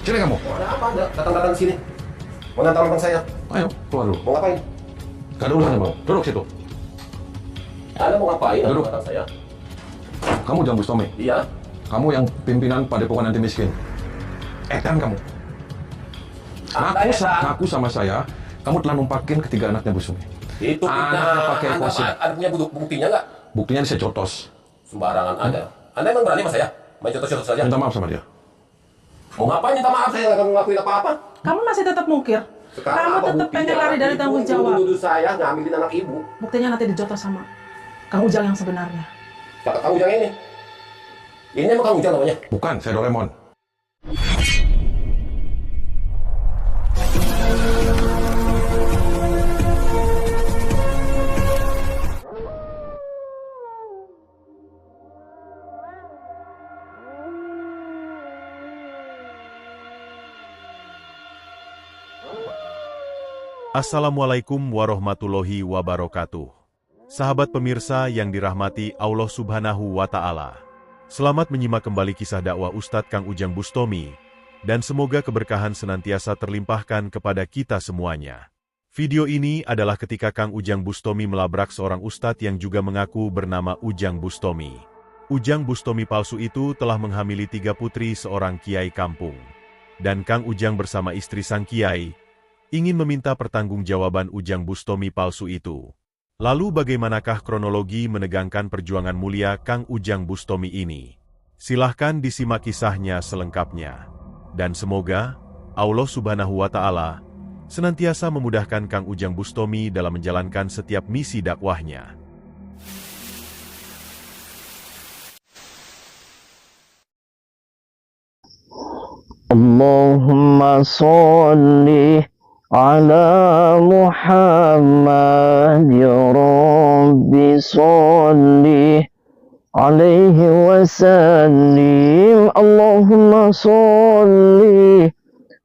Sini kamu. Ada apa? Datang-datang sini. Mau ngantar orang saya. Ayo, keluar dulu. Mau ngapain? Gak ada urusan bang. Duduk situ. Anda mau ngapain? Duduk. Datang saya. Kamu Ujang Bustomi. Iya. Kamu yang pimpinan Padepokan Anti Miskin. Edan kamu. Ngaku sama saya, kamu telah numpakin ketiga anaknya Bu Sumi. Itu Anaknya pakai kosim. Anda punya buktinya nggak? Buktinya saya jotos. Sembarangan ada. Anda emang berani sama saya? Main contoh-contoh saja. Minta maaf sama dia. Mau ngapain minta maaf? Saya nggak akan ngelakuin apa-apa. Kamu masih tetap mungkir? Sekarang Kamu tetap pengen lari dari tanggung jawab. Ibu nuduh saya ngambilin anak ibu. Buktinya nanti dijotos sama Kang Ujang yang sebenarnya. Kata Kang Ujang ini. Ini emang Kang Ujang namanya? Bukan, saya Doraemon. Assalamualaikum warahmatullahi wabarakatuh. Sahabat pemirsa yang dirahmati Allah Subhanahu wa Ta'ala. Selamat menyimak kembali kisah dakwah Ustadz Kang Ujang Bustomi, dan semoga keberkahan senantiasa terlimpahkan kepada kita semuanya. Video ini adalah ketika Kang Ujang Bustomi melabrak seorang ustadz yang juga mengaku bernama Ujang Bustomi. Ujang Bustomi palsu itu telah menghamili 3 putri seorang kiai kampung. Dan Kang Ujang bersama istri sang kiai ingin meminta pertanggungjawaban Ujang Bustomi palsu itu. Lalu bagaimanakah kronologi menegangkan perjuangan mulia Kang Ujang Bustomi ini? Silahkan disimak kisahnya selengkapnya. Dan semoga Allah Subhanahu wa Ta'ala senantiasa memudahkan Kang Ujang Bustomi dalam menjalankan setiap misi dakwahnya. Allahumma sholli على محمد يا رب صل عليه وسلم اللهم صل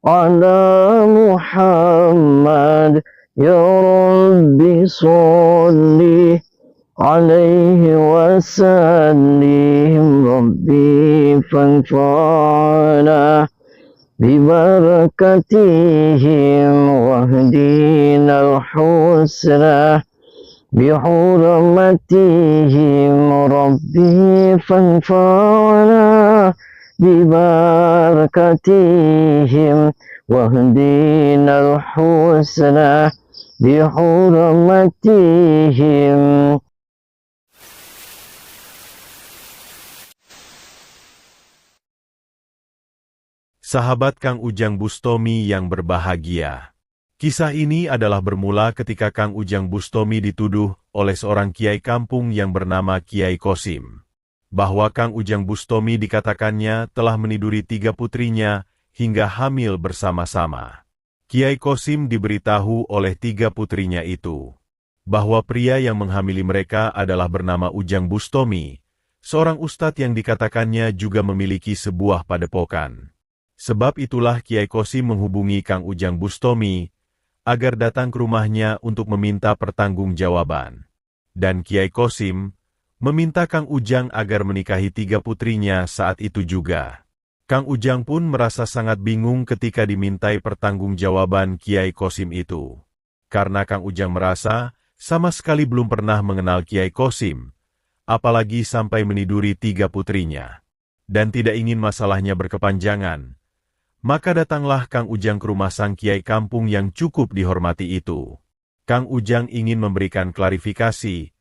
على محمد يا رب صل عليه وسلم ربي فانفعنا ببركتهم واهدنا الحسنى بحرمتهم ربي فانفعنا ببركتهم واهدنا الحسنى بحرمتهم. Sahabat Kang Ujang Bustomi yang berbahagia. Kisah ini adalah bermula ketika Kang Ujang Bustomi dituduh oleh seorang kiai kampung yang bernama Kiai Kosim, bahwa Kang Ujang Bustomi dikatakannya telah meniduri 3 putrinya hingga hamil bersama-sama. Kiai Kosim diberitahu oleh 3 putrinya itu, bahwa pria yang menghamili mereka adalah bernama Ujang Bustomi, seorang ustadz yang dikatakannya juga memiliki sebuah padepokan. Sebab itulah Kiai Kosim menghubungi Kang Ujang Bustomi agar datang ke rumahnya untuk meminta pertanggungjawaban. Dan Kiai Kosim meminta Kang Ujang agar menikahi 3 putrinya saat itu juga. Kang Ujang pun merasa sangat bingung ketika dimintai pertanggungjawaban Kiai Kosim itu. Karena Kang Ujang merasa sama sekali belum pernah mengenal Kiai Kosim, apalagi sampai meniduri 3 putrinya. Dan tidak ingin masalahnya berkepanjangan, maka datanglah Kang Ujang ke rumah sang kiai kampung yang cukup dihormati itu. Kang Ujang ingin memberikan klarifikasi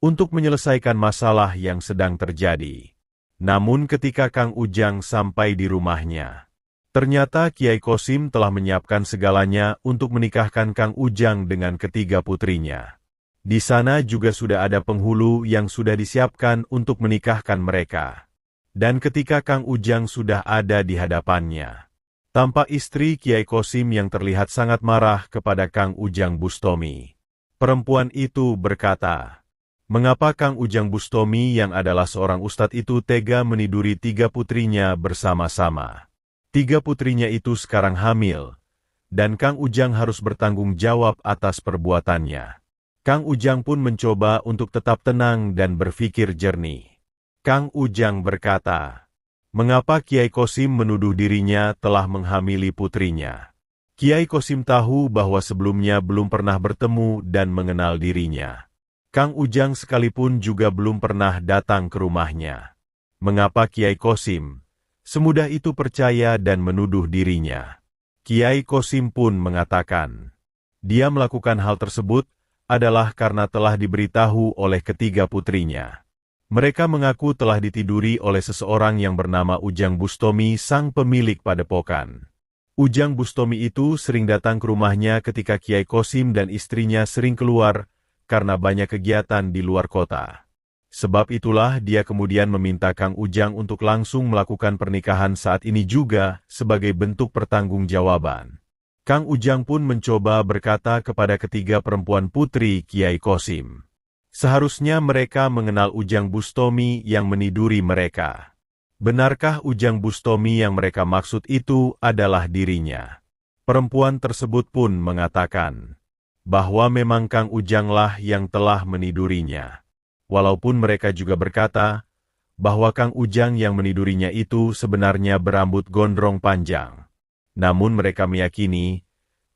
untuk menyelesaikan masalah yang sedang terjadi. Namun ketika Kang Ujang sampai di rumahnya, ternyata Kiai Kosim telah menyiapkan segalanya untuk menikahkan Kang Ujang dengan ketiga putrinya. Di sana juga sudah ada penghulu yang sudah disiapkan untuk menikahkan mereka. Dan ketika Kang Ujang sudah ada di hadapannya, tampak istri Kiai Kosim yang terlihat sangat marah kepada Kang Ujang Bustomi. Perempuan itu berkata, mengapa Kang Ujang Bustomi yang adalah seorang ustadz itu tega meniduri 3 putrinya bersama-sama. 3 putrinya itu sekarang hamil, dan Kang Ujang harus bertanggung jawab atas perbuatannya. Kang Ujang pun mencoba untuk tetap tenang dan berpikir jernih. Kang Ujang berkata, Mengapa Kiai Kosim menuduh dirinya telah menghamili putrinya? Kiai Kosim tahu bahwa sebelumnya belum pernah bertemu dan mengenal dirinya. Kang Ujang sekalipun juga belum pernah datang ke rumahnya. Mengapa Kiai Kosim semudah itu percaya dan menuduh dirinya? Kiai Kosim pun mengatakan, dia melakukan hal tersebut adalah karena telah diberitahu oleh ketiga putrinya. Mereka mengaku telah ditiduri oleh seseorang yang bernama Ujang Bustomi, sang pemilik padepokan. Ujang Bustomi itu sering datang ke rumahnya ketika Kiai Kosim dan istrinya sering keluar karena banyak kegiatan di luar kota. Sebab itulah dia kemudian meminta Kang Ujang untuk langsung melakukan pernikahan saat ini juga sebagai bentuk pertanggungjawaban. Kang Ujang pun mencoba berkata kepada ketiga perempuan putri Kiai Kosim. Seharusnya mereka mengenal Ujang Bustomi yang meniduri mereka. Benarkah Ujang Bustomi yang mereka maksud itu adalah dirinya? Perempuan tersebut pun mengatakan bahwa memang Kang Ujanglah yang telah menidurinya. Walaupun mereka juga berkata bahwa Kang Ujang yang menidurinya itu sebenarnya berambut gondrong panjang. Namun mereka meyakini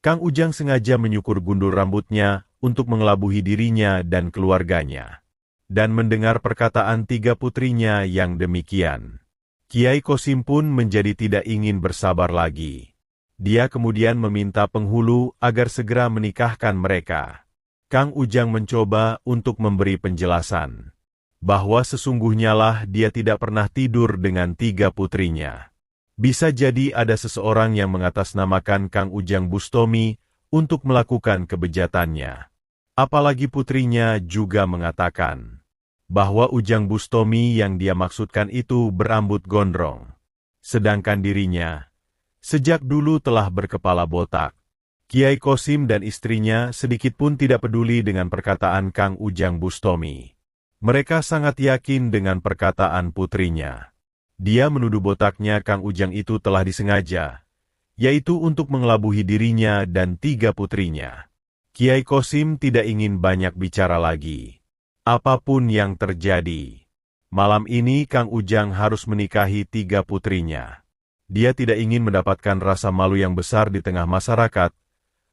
Kang Ujang sengaja menyukur gundul rambutnya untuk mengelabuhi dirinya dan keluarganya. Dan mendengar perkataan tiga putrinya yang demikian, Kiai Kosim pun menjadi tidak ingin bersabar lagi. Dia kemudian meminta penghulu agar segera menikahkan mereka. Kang Ujang mencoba untuk memberi penjelasan bahwa sesungguhnya lah dia tidak pernah tidur dengan tiga putrinya. Bisa jadi ada seseorang yang mengatasnamakan Kang Ujang Bustomi untuk melakukan kebejatannya. Apalagi putrinya juga mengatakan bahwa Ujang Bustomi yang dia maksudkan itu berambut gondrong. Sedangkan dirinya sejak dulu telah berkepala botak. Kiai Kosim dan istrinya sedikit pun tidak peduli dengan perkataan Kang Ujang Bustomi. Mereka sangat yakin dengan perkataan putrinya. Dia menuduh botaknya Kang Ujang itu telah disengaja, yaitu untuk mengelabuhi dirinya dan tiga putrinya. Kiai Kosim tidak ingin banyak bicara lagi. Apapun yang terjadi, malam ini Kang Ujang harus menikahi tiga putrinya. Dia tidak ingin mendapatkan rasa malu yang besar di tengah masyarakat,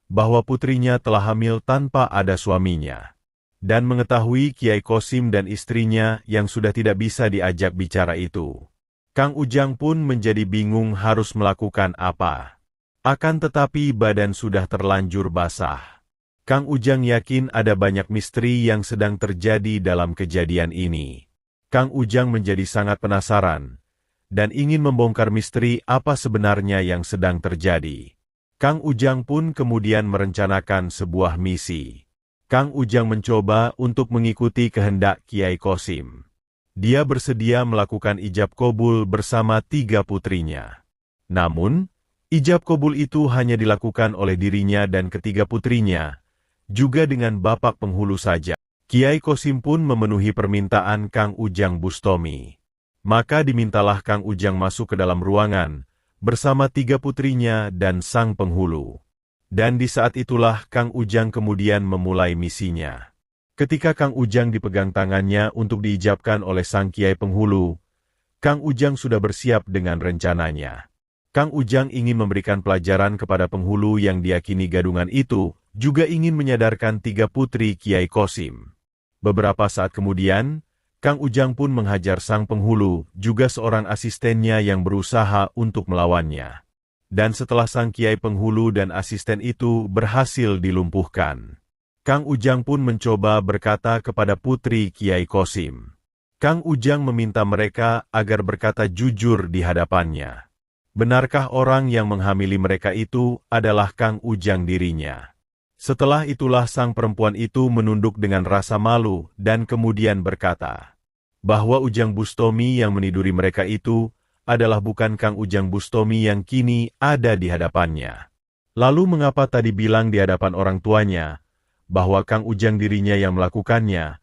bahwa putrinya telah hamil tanpa ada suaminya. Dan mengetahui Kiai Kosim dan istrinya yang sudah tidak bisa diajak bicara itu, Kang Ujang pun menjadi bingung harus melakukan apa. Akan tetapi badan sudah terlanjur basah. Kang Ujang yakin ada banyak misteri yang sedang terjadi dalam kejadian ini. Kang Ujang menjadi sangat penasaran dan ingin membongkar misteri apa sebenarnya yang sedang terjadi. Kang Ujang pun kemudian merencanakan sebuah misi. Kang Ujang mencoba untuk mengikuti kehendak Kiai Kosim. Dia bersedia melakukan ijab kobul bersama tiga putrinya. Namun, ijab kobul itu hanya dilakukan oleh dirinya dan ketiga putrinya, juga dengan bapak penghulu saja. Kiai Kosim pun memenuhi permintaan Kang Ujang Bustomi. Maka dimintalah Kang Ujang masuk ke dalam ruangan, bersama tiga putrinya dan sang penghulu. Dan di saat itulah Kang Ujang kemudian memulai misinya. Ketika Kang Ujang dipegang tangannya untuk diijabkan oleh sang kiai penghulu, Kang Ujang sudah bersiap dengan rencananya. Kang Ujang ingin memberikan pelajaran kepada penghulu yang diyakini gadungan itu, juga ingin menyadarkan tiga putri Kiai Kosim. Beberapa saat kemudian, Kang Ujang pun menghajar sang penghulu, juga seorang asistennya yang berusaha untuk melawannya. Dan setelah sang kiai penghulu dan asisten itu berhasil dilumpuhkan, Kang Ujang pun mencoba berkata kepada putri Kiai Kosim. Kang Ujang meminta mereka agar berkata jujur di hadapannya. Benarkah orang yang menghamili mereka itu adalah Kang Ujang dirinya? Setelah itulah sang perempuan itu menunduk dengan rasa malu dan kemudian berkata bahwa Ujang Bustomi yang meniduri mereka itu adalah bukan Kang Ujang Bustomi yang kini ada di hadapannya. Lalu mengapa tadi bilang di hadapan orang tuanya bahwa Kang Ujang dirinya yang melakukannya?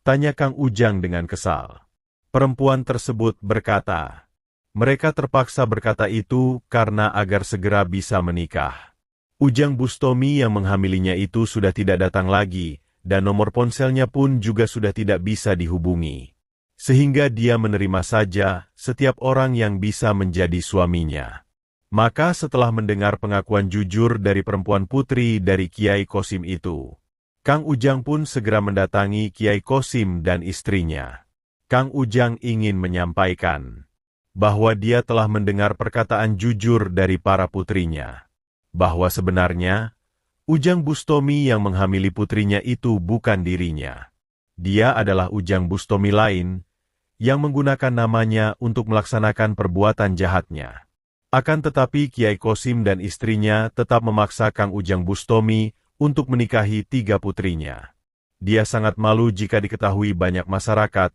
Tanya Kang Ujang dengan kesal. Perempuan tersebut berkata, mereka terpaksa berkata itu karena agar segera bisa menikah. Ujang Bustomi yang menghamilinya itu sudah tidak datang lagi, dan nomor ponselnya pun juga sudah tidak bisa dihubungi. sehingga dia menerima saja setiap orang yang bisa menjadi suaminya. Maka setelah mendengar pengakuan jujur dari perempuan putri dari Kiai Kosim itu, Kang Ujang pun segera mendatangi Kiai Kosim dan istrinya. Kang Ujang ingin menyampaikan bahwa dia telah mendengar perkataan jujur dari para putrinya, bahwa sebenarnya Ujang Bustomi yang menghamili putrinya itu bukan dirinya. Dia adalah Ujang Bustomi lain yang menggunakan namanya untuk melaksanakan perbuatan jahatnya. Akan tetapi Kiai Kosim dan istrinya tetap memaksa Kang Ujang Bustomi untuk menikahi 3 putrinya. Dia sangat malu jika diketahui banyak masyarakat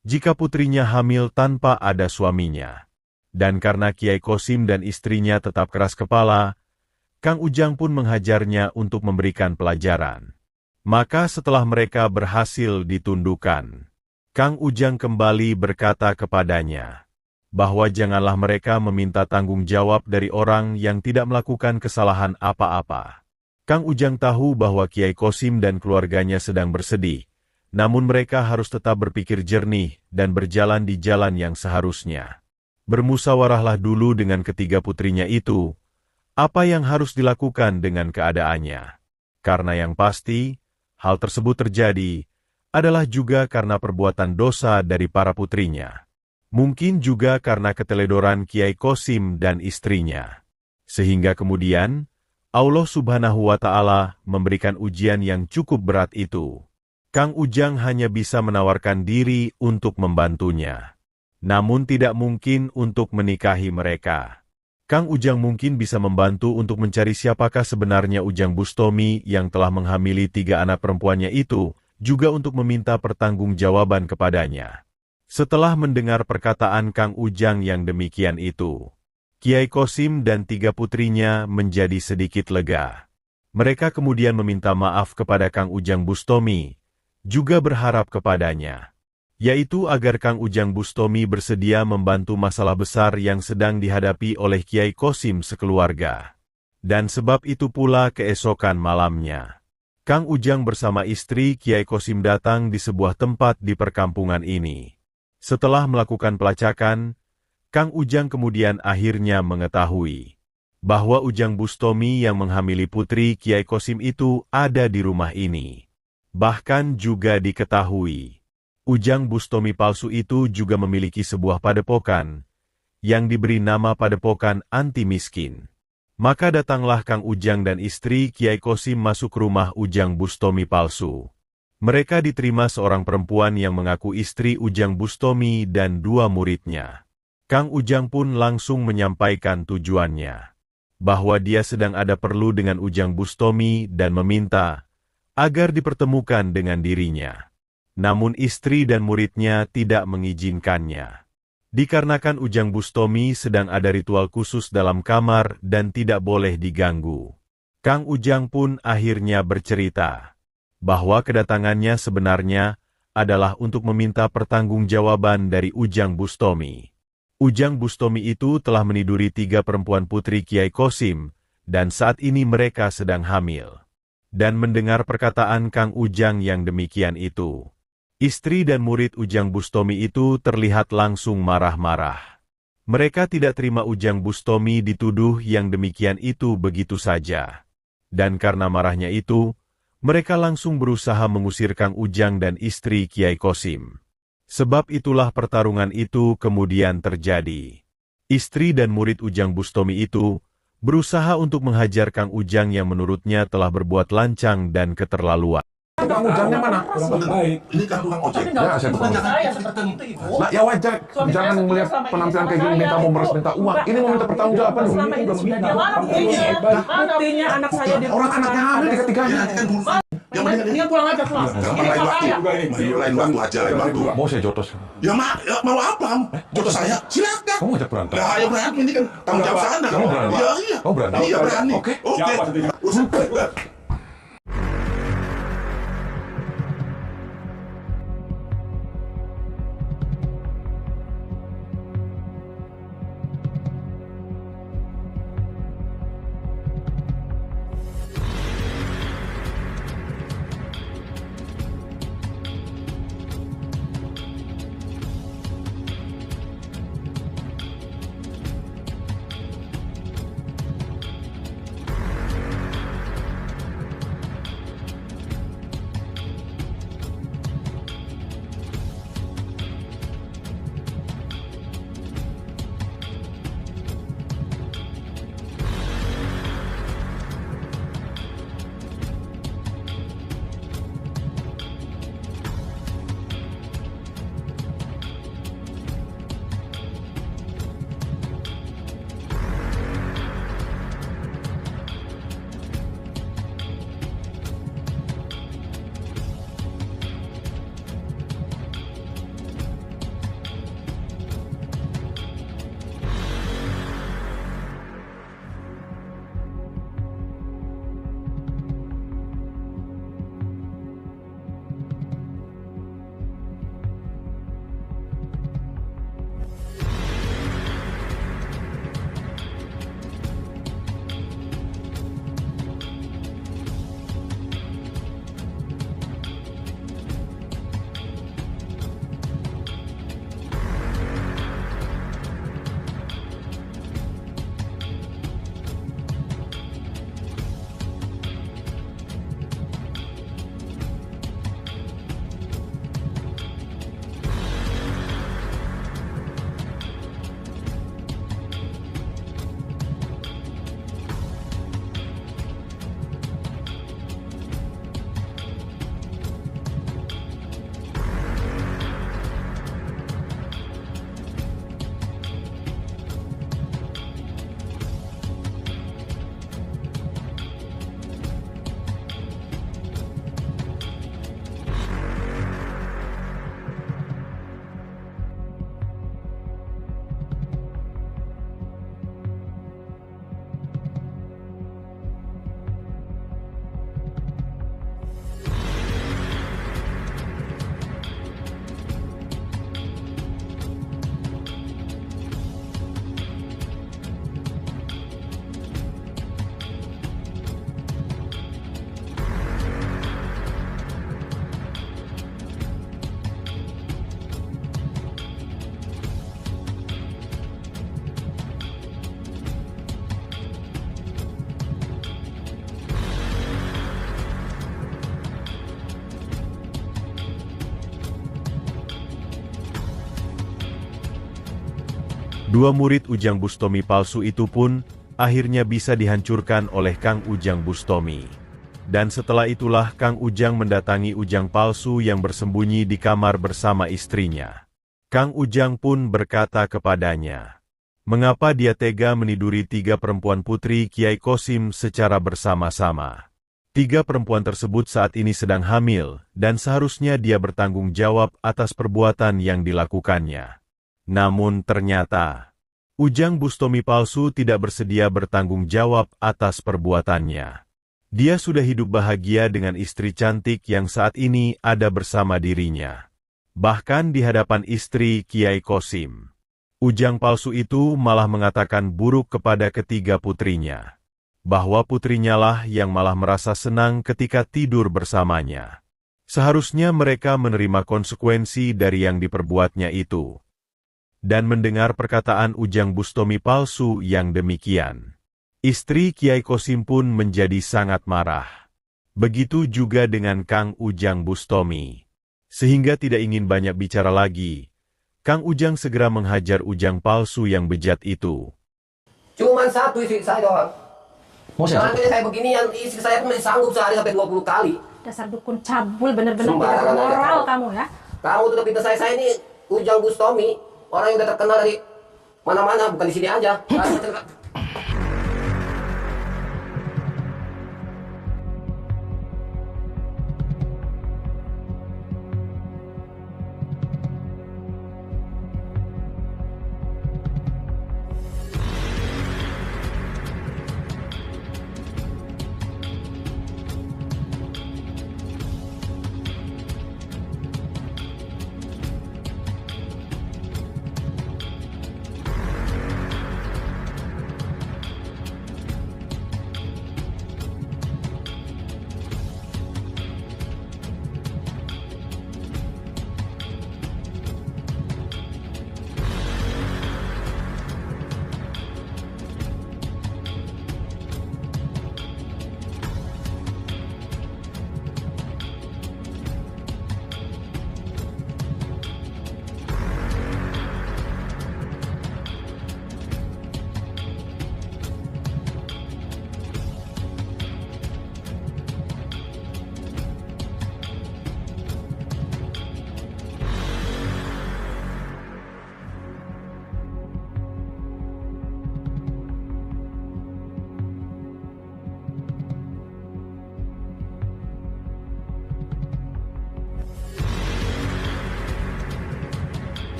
jika putrinya hamil tanpa ada suaminya. Dan karena Kiai Kosim dan istrinya tetap keras kepala, Kang Ujang pun menghajarnya untuk memberikan pelajaran. Maka setelah mereka berhasil ditundukkan, Kang Ujang kembali berkata kepadanya bahwa janganlah mereka meminta tanggung jawab dari orang yang tidak melakukan kesalahan apa-apa. Kang Ujang tahu bahwa Kiai Kosim dan keluarganya sedang bersedih, namun mereka harus tetap berpikir jernih dan berjalan di jalan yang seharusnya. Bermusyawarahlah dulu dengan ketiga putrinya itu, apa yang harus dilakukan dengan keadaannya. Karena yang pasti, hal tersebut terjadi adalah juga karena perbuatan dosa dari para putrinya. Mungkin juga karena keteledoran Kiai Kosim dan istrinya. Sehingga kemudian, Allah Subhanahu wa Ta'ala memberikan ujian yang cukup berat itu. Kang Ujang hanya bisa menawarkan diri untuk membantunya. Namun tidak mungkin untuk menikahi mereka. Kang Ujang mungkin bisa membantu untuk mencari siapakah sebenarnya Ujang Bustomi yang telah menghamili 3 anak perempuannya itu, juga untuk meminta pertanggungjawaban kepadanya. Setelah mendengar perkataan Kang Ujang yang demikian itu, Kiai Kosim dan 3 putrinya menjadi sedikit lega. Mereka kemudian meminta maaf kepada Kang Ujang Bustomi, juga berharap kepadanya, yaitu agar Kang Ujang Bustomi bersedia membantu masalah besar yang sedang dihadapi oleh Kiai Kosim sekeluarga. Dan sebab itu pula keesokan malamnya, Kang Ujang bersama istri Kiai Kosim datang di sebuah tempat di perkampungan ini. Setelah melakukan pelacakan, Kang Ujang kemudian akhirnya mengetahui bahwa Ujang Bustomi yang menghamili putri Kiai Kosim itu ada di rumah ini. Bahkan juga diketahui, Ujang Bustomi palsu itu juga memiliki sebuah padepokan yang diberi nama Padepokan Anti Miskin. Maka datanglah Kang Ujang dan istri Kiai Kosim masuk rumah Ujang Bustomi palsu. Mereka diterima seorang perempuan yang mengaku istri Ujang Bustomi dan 2 muridnya. Kang Ujang pun langsung menyampaikan tujuannya, bahwa dia sedang ada perlu dengan Ujang Bustomi dan meminta agar dipertemukan dengan dirinya. Namun istri dan muridnya tidak mengizinkannya. Dikarenakan Ujang Bustomi sedang ada ritual khusus dalam kamar dan tidak boleh diganggu. Kang Ujang pun akhirnya bercerita bahwa kedatangannya sebenarnya adalah untuk meminta pertanggungjawaban dari Ujang Bustomi. Ujang Bustomi itu telah meniduri 3 perempuan putri Kiai Kosim, dan saat ini mereka sedang hamil. Dan mendengar perkataan Kang Ujang yang demikian itu, istri dan murid Ujang Bustomi itu terlihat langsung marah-marah. Mereka tidak terima Ujang Bustomi dituduh yang demikian itu begitu saja. Dan karena marahnya itu, mereka langsung berusaha mengusir Kang Ujang dan istri Kiai Kosim. Sebab itulah pertarungan itu kemudian terjadi. Istri dan murid Ujang Bustomi itu berusaha untuk menghajar Kang Ujang yang menurutnya telah berbuat lancang dan keterlaluan. Kang Ujangnya mana? Ini kan tukang ojek. Ya, saya tukang ojek. Nah, ya wajar. Jangan melihat penampilan kayak gini minta memeras minta uang. Ini mau minta pertanggungjawaban. Selama ini sudah dia mana buktinya? Buktinya anak saya di Orang anaknya hamil tiga-tiganya. Yang penting Dia pulang aja pulang. lain waktu aja, lain waktu. Mau saya jotos. Ya mau apa? Jodoh saya, silakan. Kamu ngajak berantem. Lah, ya berani ini kan tanggung jawab sana. Kamu berani? Iya. Kamu berani? Iya berani. Oke. Oke. Dua murid Ujang Bustomi palsu itu pun akhirnya bisa dihancurkan oleh Kang Ujang Bustomi. Dan setelah itulah Kang Ujang mendatangi Ujang palsu yang bersembunyi di kamar bersama istrinya. Kang Ujang pun berkata kepadanya, mengapa dia tega meniduri 3 perempuan putri Kiai Qasim secara bersama-sama. 3 perempuan tersebut saat ini sedang hamil, dan seharusnya dia bertanggung jawab atas perbuatan yang dilakukannya. Namun ternyata, Ujang Bustomi palsu tidak bersedia bertanggung jawab atas perbuatannya. Dia sudah hidup bahagia dengan istri cantik yang saat ini ada bersama dirinya. Bahkan di hadapan istri Kiai Qasim, Ujang palsu itu malah mengatakan buruk kepada ketiga putrinya. Bahwa putrinya lah yang malah merasa senang ketika tidur bersamanya. Seharusnya mereka menerima konsekuensi dari yang diperbuatnya itu. Dan mendengar perkataan Ujang Bustomi palsu yang demikian, istri Kiai Qasim pun menjadi sangat marah. Begitu juga dengan Kang Ujang Bustomi. Sehingga tidak ingin banyak bicara lagi, Kang Ujang segera menghajar Ujang palsu yang bejat itu. Cuman satu istri saya doang. Nanti kayak beginian, istri saya pun masih sanggup sehari sampai 20 kali. Dasar dukun cabul, bener-bener tidak Sembarangan aja moral kamu. kamu ya. Kamu tutup pintu saya ini Ujang Bustomi, orang yang udah terkenal dari mana-mana, bukan di sini aja.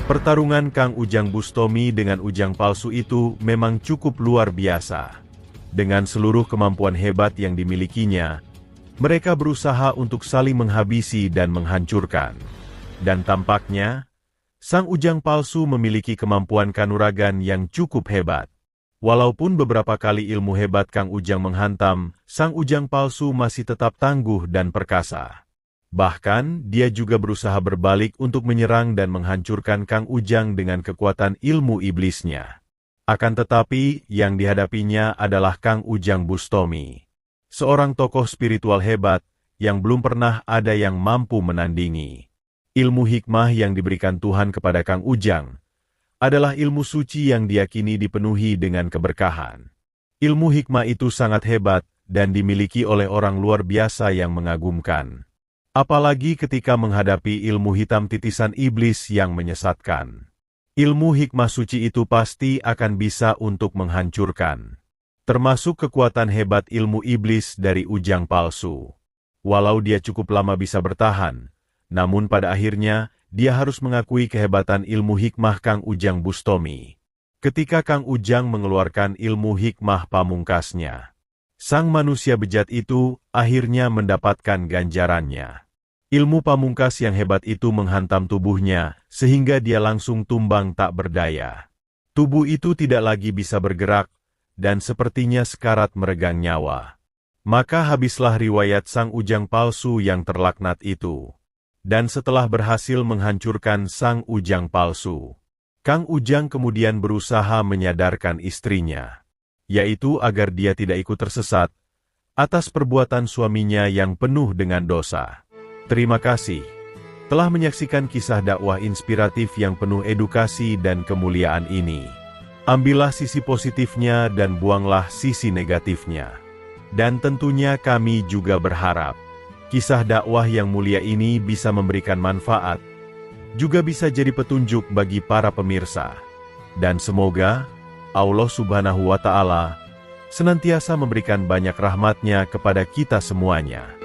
Pertarungan Kang Ujang Bustomi dengan Ujang palsu itu memang cukup luar biasa. Dengan seluruh kemampuan hebat yang dimilikinya, mereka berusaha untuk saling menghabisi dan menghancurkan. Dan tampaknya, Sang Ujang palsu memiliki kemampuan kanuragan yang cukup hebat. Walaupun beberapa kali ilmu hebat Kang Ujang menghantam, Sang Ujang palsu masih tetap tangguh dan perkasa. Bahkan, dia juga berusaha berbalik untuk menyerang dan menghancurkan Kang Ujang dengan kekuatan ilmu iblisnya. Akan tetapi, yang dihadapinya adalah Kang Ujang Bustomi. Seorang tokoh spiritual hebat, yang belum pernah ada yang mampu menandingi. Ilmu hikmah yang diberikan Tuhan kepada Kang Ujang adalah ilmu suci yang diyakini dipenuhi dengan keberkahan. Ilmu hikmah itu sangat hebat dan dimiliki oleh orang luar biasa yang mengagumkan. Apalagi ketika menghadapi ilmu hitam titisan iblis yang menyesatkan. Ilmu hikmah suci itu pasti akan bisa untuk menghancurkan. Termasuk kekuatan hebat ilmu iblis dari Ujang palsu. Walau dia cukup lama bisa bertahan, namun pada akhirnya dia harus mengakui kehebatan ilmu hikmah Kang Ujang Bustomi. Ketika Kang Ujang mengeluarkan ilmu hikmah pamungkasnya, sang manusia bejat itu akhirnya mendapatkan ganjarannya. Ilmu pamungkas yang hebat itu menghantam tubuhnya, sehingga dia langsung tumbang tak berdaya. Tubuh itu tidak lagi bisa bergerak, dan sepertinya sekarat meregang nyawa. Maka habislah riwayat sang Ujang palsu yang terlaknat itu. Dan setelah berhasil menghancurkan sang Ujang palsu, Kang Ujang kemudian berusaha menyadarkan istrinya, yaitu agar dia tidak ikut tersesat atas perbuatan suaminya yang penuh dengan dosa. Terima kasih telah menyaksikan kisah dakwah inspiratif yang penuh edukasi dan kemuliaan ini. Ambillah sisi positifnya dan buanglah sisi negatifnya. Dan tentunya kami juga berharap kisah dakwah yang mulia ini bisa memberikan manfaat, juga bisa jadi petunjuk bagi para pemirsa. Dan semoga Allah Subhanahu wa Ta'ala senantiasa memberikan banyak rahmatnya kepada kita semuanya.